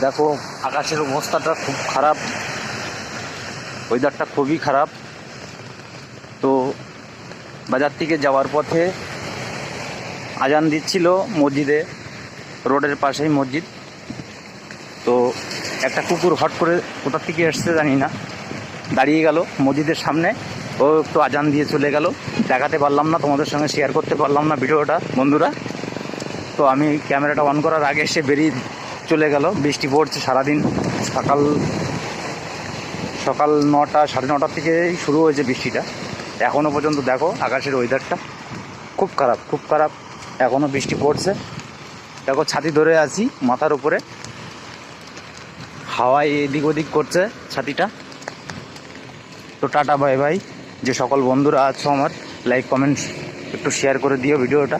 দেখো আকাশের অবস্থাটা খুব খারাপ, ওয়েদারটা খুবই খারাপ। তো বাজার থেকে যাওয়ার পথে আজান দিচ্ছিল মসজিদে, রোডের পাশেই মসজিদ। তো একটা কুকুর হট করে কোথা থেকে এসছে জানি না, দাঁড়িয়ে গেল মসজিদের সামনে। ও একটু আজান দিয়ে চলে গেল, দেখাতে পারলাম না, তোমাদের সঙ্গে শেয়ার করতে পারলাম না ভিডিওটা বন্ধুরা। তো আমি ক্যামেরাটা অন করার আগে সে বেরিয়ে চলে গেল। বৃষ্টি পড়ছে সারাদিন, সকাল 9টা 9:30 থেকেই শুরু হয়েছে বৃষ্টিটা, এখনও পর্যন্ত দেখো আকাশের ওয়েদারটা খুব খারাপ, খুব খারাপ। এখনও বৃষ্টি পড়ছে। দেখো ছাতি ধরে আছি মাথার উপরে, হাওয়ায় এদিক ওদিক করছে ছাতিটা। তো টাটা বাই বাই। যে সকল বন্ধুরা আছো আমার, লাইক কমেন্টস একটু শেয়ার করে দিও ভিডিওটা।